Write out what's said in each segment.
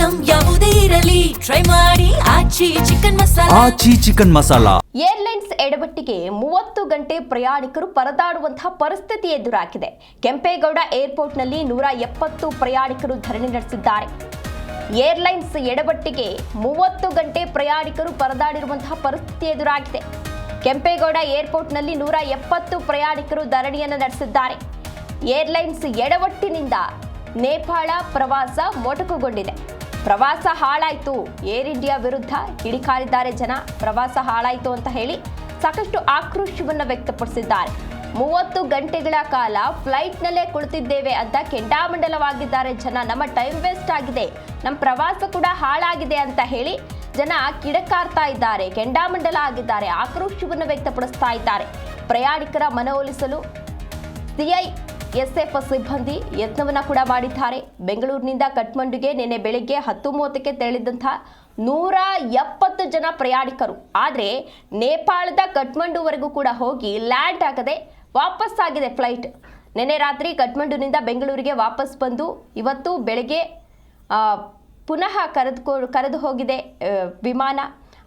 Item ಯಾವುದೇ ಇರಲಿ try ಮಾಡಿ ಆಚಿ ಚಿಕನ್ ಮಸಾಲಾ. ಏರ್ಲೈನ್ಸ್ ಎಡವಟ್ಟಿಗೆ 30 ಗಂಟೆ ಪ್ರಯಾಣಿಕರು ಪರದಾಡುವಂತಹ ಪರಿಸ್ಥಿತಿ ಎದುರಾಗಿದೆ. ಕೆಂಪೇಗೌಡ ಏರ್ಪೋರ್ಟ್ನಲ್ಲಿ 170 ಪ್ರಯಾಣಿಕರು ಧರಣಿ ನಡೆಸಿದ್ದಾರೆ. ಏರ್ಲೈನ್ಸ್ ಎಡವಟ್ಟಿಗೆ 30 ಗಂಟೆ ಪ್ರಯಾಣಿಕರು ಪರದಾಡಿರುವಂತಹ ಪರಿಸ್ಥಿತಿ ಎದುರಾಗಿದೆ. ಕೆಂಪೇಗೌಡ ಏರ್ಪೋರ್ಟ್ನಲ್ಲಿ 170 ಪ್ರಯಾಣಿಕರು ಧರಣಿಯನ್ನು ನಡೆಸಿದ್ದಾರೆ. ಏರ್ಲೈನ್ಸ್ ಎಡವಟ್ಟಿನಿಂದ ನೇಪಾಳ ಪ್ರವಾಸ ಮೊಟಕುಗೊಂಡಿದೆ. ಪ್ರವಾಸ ಹಾಳಾಯಿತು, ಏರ್ ಇಂಡಿಯಾ ವಿರುದ್ಧ ಕಿಡಿಕಾರಿದ್ದಾರೆ ಜನ. ಪ್ರವಾಸ ಹಾಳಾಯಿತು ಅಂತ ಹೇಳಿ ಸಾಕಷ್ಟು ಆಕ್ರೋಶವನ್ನು ವ್ಯಕ್ತಪಡಿಸಿದ್ದಾರೆ. 30 ಗಂಟೆಗಳ ಕಾಲ ಫ್ಲೈಟ್ನಲ್ಲೇ ಕುಳಿತಿದ್ದೇವೆ ಅಂತ ಕೆಂಡಾಮಂಡಲವಾಗಿದ್ದಾರೆ ಜನ. ನಮ್ಮ ಟೈಮ್ ವೇಸ್ಟ್ ಆಗಿದೆ, ನಮ್ಮ ಪ್ರವಾಸ ಕೂಡ ಹಾಳಾಗಿದೆ ಅಂತ ಹೇಳಿ ಜನ ಕಿಡಕಾರ್ತಾ ಇದ್ದಾರೆ, ಕೆಂಡಾಮಂಡಲ ಆಗಿದ್ದಾರೆ, ಆಕ್ರೋಶವನ್ನು ವ್ಯಕ್ತಪಡಿಸ್ತಾ ಇದ್ದಾರೆ. ಪ್ರಯಾಣಿಕರ ಮನವೊಲಿಸಲು CISF ಸಿಬ್ಬಂದಿ ಯತ್ನವನ್ನ ಕೂಡ ಮಾಡಿದ್ದಾರೆ. ಬೆಂಗಳೂರಿನಿಂದ ಕಠ್ಮಂಡುಗೆ ನಿನ್ನೆ ಬೆಳಿಗ್ಗೆ 10:30ಕ್ಕೆ ತೆರಳಿದಂತಹ 170 ಜನ ಪ್ರಯಾಣಿಕರು ಆದರೆ ನೇಪಾಳದ ಕಠ್ಮಂಡುವರೆಗೂ ಕೂಡ ಹೋಗಿ ಲ್ಯಾಂಡ್ ಆಗದೆ ವಾಪಸ್ ಆಗಿದೆ ಫ್ಲೈಟ್. ನಿನ್ನೆ ರಾತ್ರಿ ಕಠ್ಮಂಡುನಿಂದ ಬೆಂಗಳೂರಿಗೆ ವಾಪಸ್ ಬಂದು ಇವತ್ತು ಬೆಳಗ್ಗೆ ಪುನಃ ಕರೆದು ಹೋಗಿದೆ ವಿಮಾನ.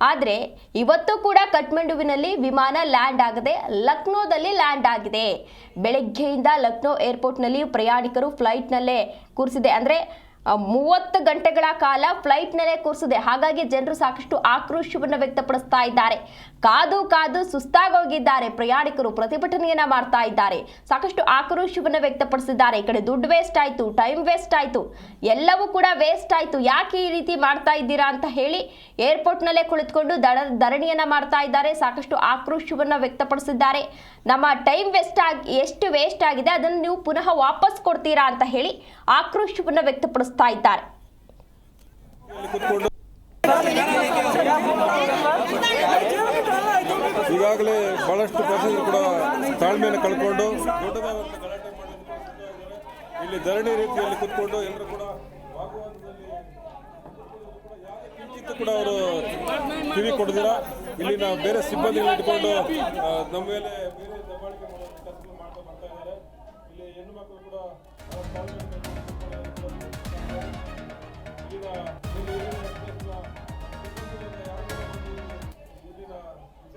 ಆದರೆ ಇವತ್ತು ಕೂಡ ಕಠ್ಮಂಡುವಿನಲ್ಲಿ ವಿಮಾನ ಲ್ಯಾಂಡ್ ಆಗದೆ ಲಕ್ನೋದಲ್ಲಿ ಲ್ಯಾಂಡ್ ಆಗಿದೆ. ಬೆಳಗ್ಗೆಯಿಂದ ಲಕ್ನೋ ಏರ್ಪೋರ್ಟ್ನಲ್ಲಿ ಪ್ರಯಾಣಿಕರು ಫ್ಲೈಟ್ನಲ್ಲೇ ಕೂರಿಸಿದೆ, ಅಂದರೆ 30 ಗಂಟೆಗಳ ಕಾಲ ಫ್ಲೈಟ್ನಲ್ಲೇ ಕೂರಿಸಿದೆ. ಹಾಗಾಗಿ ಜನರು ಸಾಕಷ್ಟು ಆಕ್ರೋಶವನ್ನು ವ್ಯಕ್ತಪಡಿಸ್ತಾ ಇದ್ದಾರೆ. ಕಾದು ಕಾದು ಸುಸ್ತಾಗೋಗಿದ್ದಾರೆ ಪ್ರಯಾಣಿಕರು, ಪ್ರತಿಭಟನೆಯನ್ನ ಮಾಡ್ತಾ ಇದ್ದಾರೆ, ಸಾಕಷ್ಟು ಆಕ್ರೋಶವನ್ನು ವ್ಯಕ್ತಪಡಿಸಿದ್ದಾರೆ. ಈ ಕಡೆ ದುಡ್ಡು ವೇಸ್ಟ್ ಆಯಿತು, ಟೈಮ್ ವೇಸ್ಟ್ ಆಯಿತು, ಎಲ್ಲವೂ ಕೂಡ ವೇಸ್ಟ್ ಆಯಿತು, ಯಾಕೆ ಈ ರೀತಿ ಮಾಡ್ತಾ ಇದ್ದೀರಾ ಅಂತ ಹೇಳಿ ಏರ್ಪೋರ್ಟ್ನಲ್ಲೇ ಕುಳಿತುಕೊಂಡು ಧರಣಿಯನ್ನ ಮಾಡ್ತಾ ಇದ್ದಾರೆ. ಸಾಕಷ್ಟು ಆಕ್ರೋಶವನ್ನು ವ್ಯಕ್ತಪಡಿಸಿದ್ದಾರೆ. ನಮ್ಮ ಟೈಮ್ ಎಷ್ಟು ವೇಸ್ಟ್ ಆಗಿದೆ ಅದನ್ನು ನೀವು ಪುನಃ ವಾಪಸ್ ಕೊಡ್ತೀರಾ ಅಂತ ಹೇಳಿ ಆಕ್ರೋಶವನ್ನು ವ್ಯಕ್ತಪಡಿಸ್ತಾ ಇದ್ದಾರೆ. ಈಗಾಗಲೇ ಬಹಳಷ್ಟು ಪ್ಯಾಸೆಂಜರ್ ಕೂಡ ತಾಳ್ಮೆಯನ್ನು ಕಳ್ಕೊಂಡು ದೊಡ್ಡದಾದ ಗಲಾಟೆ ಮಾಡಿ ಇಲ್ಲಿ ಧರಣಿ ರೀತಿಯಲ್ಲಿ ಕೂತ್ಕೊಂಡು ಎಲ್ಲರೂ ಕೂಡ ಕಿಂಚಿತ್ತು ಕೂಡ ಅವರು ಕಿವಿ ಕೊಡದಿರ ಇಲ್ಲಿನ ಬೇರೆ ಸಿಬ್ಬಂದಿಗಳನ್ನ ಇಟ್ಕೊಂಡು ನಮ್ಮ ಮೇಲೆ ಬೇರೆ ದಬ್ಬಾಳಿಕೆ ಕೆಲಸ ಮಾಡ್ತಾ ಬರ್ತಾ ಇದ್ದಾರೆ. ಇಲ್ಲಿ ಹೆಣ್ಣು ಮಕ್ಕಳು ಕೂಡ